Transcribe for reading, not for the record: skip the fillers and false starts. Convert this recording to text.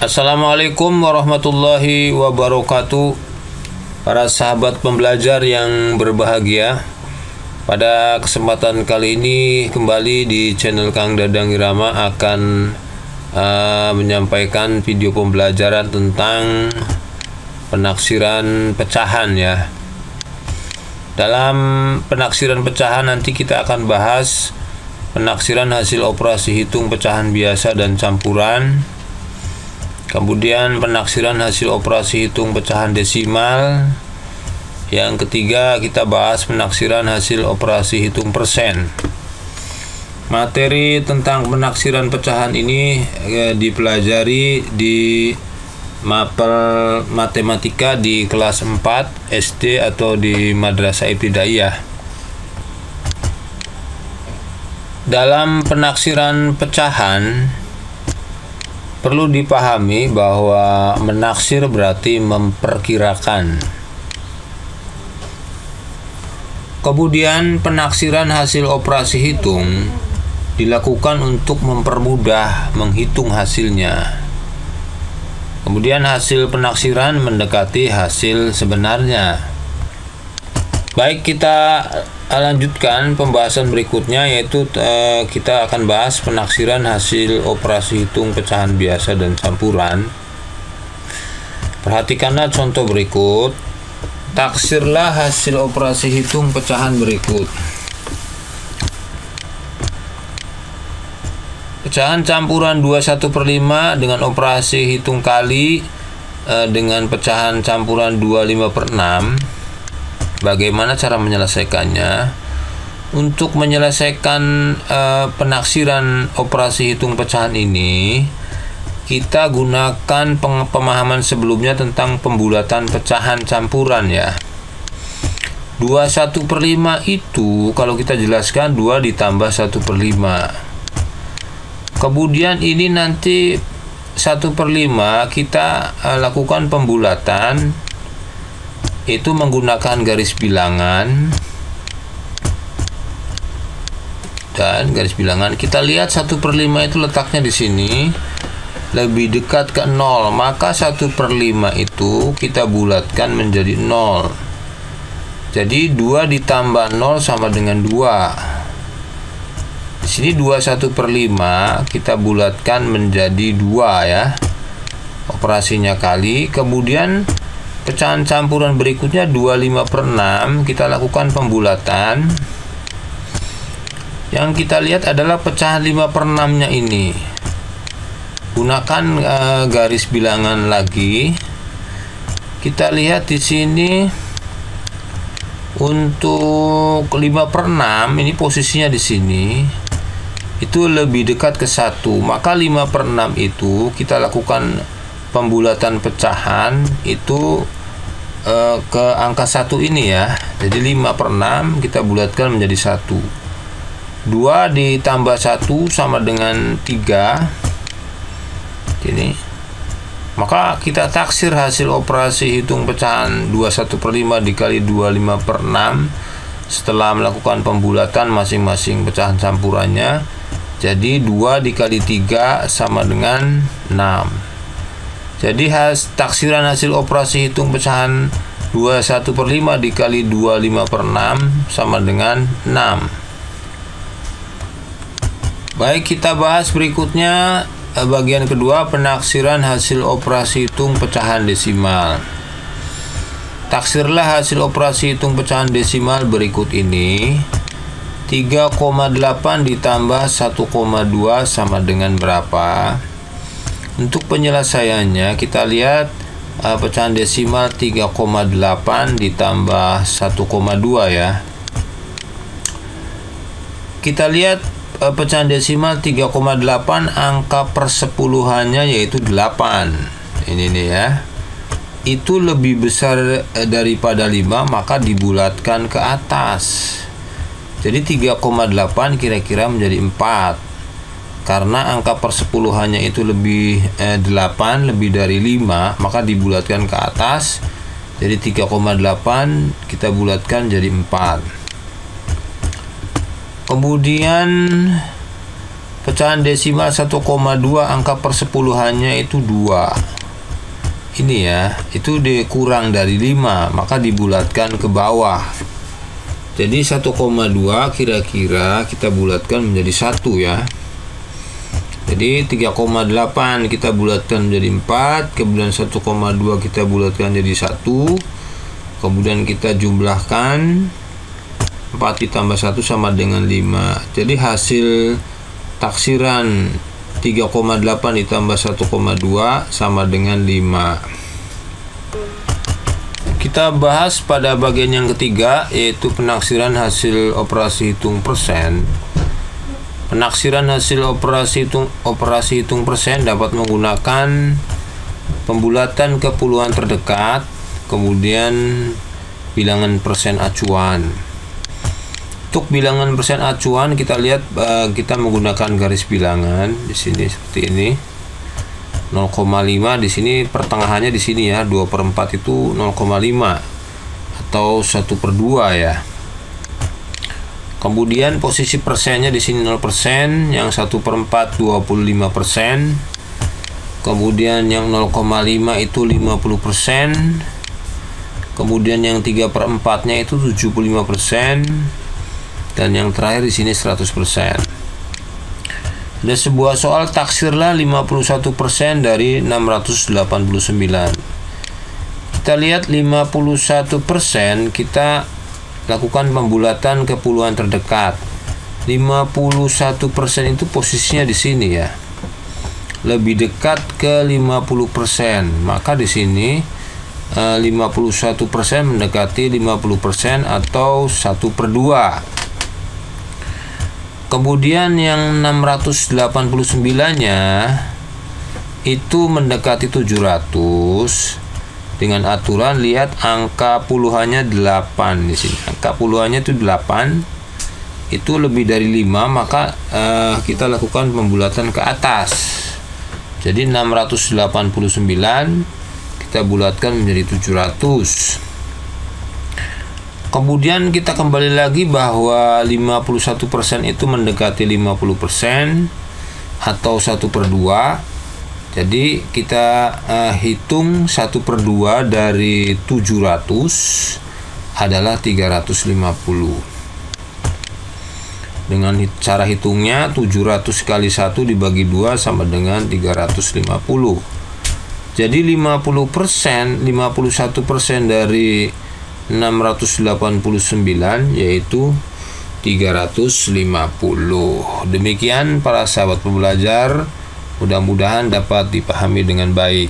Assalamualaikum warahmatullahi wabarakatuh. Para sahabat pembelajar yang berbahagia, pada kesempatan kali ini kembali di channel Kang Dadang Irama akan menyampaikan video pembelajaran tentang penaksiran pecahan ya. Dalam penaksiran pecahan nanti kita akan bahas penaksiran hasil operasi hitung pecahan biasa dan campuran. Kemudian penaksiran hasil operasi hitung pecahan desimal. Yang ketiga kita bahas penaksiran hasil operasi hitung persen. Materi tentang penaksiran pecahan ini dipelajari di mapel matematika di kelas 4 SD atau di Madrasah Ibtidaiyah. Dalam penaksiran pecahan perlu dipahami bahwa menaksir berarti memperkirakan. Kemudian penaksiran hasil operasi hitung dilakukan untuk mempermudah menghitung hasilnya. Kemudian hasil penaksiran mendekati hasil sebenarnya. Baik, kita lanjutkan pembahasan berikutnya, yaitu kita akan bahas penaksiran hasil operasi hitung pecahan biasa dan campuran. Perhatikanlah contoh berikut. Taksirlah hasil operasi hitung pecahan berikut. Pecahan campuran 21/5 dengan operasi hitung kali dengan pecahan campuran 25/6. Bagaimana cara menyelesaikannya? Untuk menyelesaikan penaksiran operasi hitung pecahan ini, kita gunakan pemahaman sebelumnya tentang pembulatan pecahan campuran ya. 21/5 itu kalau kita jelaskan 2 ditambah 1/5. Kemudian ini nanti 1/5 kita lakukan pembulatan itu menggunakan garis bilangan dan garis bilangan. Kita lihat 1/5 itu letaknya di sini lebih dekat ke 0, maka 1/5 itu kita bulatkan menjadi 0. Jadi 2 ditambah 0 sama dengan 2. Di sini 21/5 kita bulatkan menjadi 2 ya. Operasinya kali. Kemudian pecahan campuran berikutnya 25/6 kita lakukan pembulatan. Yang kita lihat adalah pecahan 5/6-nya ini. Gunakan garis bilangan lagi. Kita lihat di sini untuk 5/6 ini posisinya di sini itu lebih dekat ke 1. Maka 5/6 itu kita lakukan pembulatan pecahan itu ke angka 1 ini ya. Jadi 5/6 kita bulatkan menjadi 1. 2 ditambah 1 sama dengan 3. Ini. Maka kita taksir hasil operasi hitung pecahan 21/5 dikali 25/6 setelah melakukan pembulatan masing-masing pecahan campurannya. Jadi 2 dikali 3 sama dengan 6. Jadi taksiran hasil operasi hitung pecahan 21/5 dikali 25/6 sama dengan 6. Baik, kita bahas berikutnya bagian kedua, penaksiran hasil operasi hitung pecahan desimal. Taksirlah hasil operasi hitung pecahan desimal berikut ini. 3,8 ditambah 1,2 sama dengan berapa? Untuk penyelesaiannya kita lihat pecahan desimal 3,8 ditambah 1,2 ya. Kita lihat pecahan desimal 3,8 angka persepuluhannya yaitu 8. Ini nih ya. Itu lebih besar daripada 5, maka dibulatkan ke atas. Jadi 3,8 kira-kira menjadi 4. Karena angka persepuluhannya itu lebih 8 lebih dari 5, maka dibulatkan ke atas. Jadi 3,8 kita bulatkan jadi 4. Kemudian Pecahan desimal 1,2 angka persepuluhannya itu 2. Ini ya, itu dikurang dari 5, maka dibulatkan ke bawah. Jadi 1,2 kira-kira kita bulatkan menjadi 1 ya. Jadi 3,8 kita bulatkan menjadi 4, kemudian 1,2 kita bulatkan jadi 1. Kemudian kita jumlahkan 4 ditambah 1 sama dengan 5. Jadi hasil taksiran 3,8 ditambah 1,2 sama dengan 5. Kita bahas pada bagian yang ketiga, yaitu penaksiran hasil operasi hitung persen. Penaksiran hasil operasi hitung persen dapat menggunakan pembulatan ke puluhan terdekat, kemudian bilangan persen acuan. Untuk bilangan persen acuan kita lihat kita menggunakan garis bilangan di sini seperti ini. 0,5 di sini pertengahannya di sini ya, 2/4 itu 0,5 atau 1/2 ya. Kemudian posisi persennya di sini 0%, yang 1/4 25%. Kemudian yang 0,5 itu 50%. Kemudian yang 3/4-nya itu 75%. Dan yang terakhir di sini 100%. Ada sebuah soal, taksirlah 51% dari 689. Kita lihat 51%, kita lakukan pembulatan ke puluhan terdekat. 51% itu posisinya di sini ya. Lebih dekat ke 50%. Maka di sini 51% mendekati 50% atau 1/2. Kemudian yang 689-nya itu mendekati 700 dengan aturan lihat angka puluhannya 8 di sini. Angka puluhannya itu 8. Itu lebih dari 5, maka kita lakukan pembulatan ke atas. Jadi 689 kita bulatkan menjadi 700. Kemudian kita kembali lagi bahwa 51% itu mendekati 50% atau 1/2. Jadi kita hitung 1/2 dari 700 adalah 350. Dengan cara hitungnya 700 kali 1 dibagi 2 sama dengan 350. Jadi 51% dari 689 yaitu 350. Demikian para sahabat pembelajar, mudah-mudahan dapat dipahami dengan baik.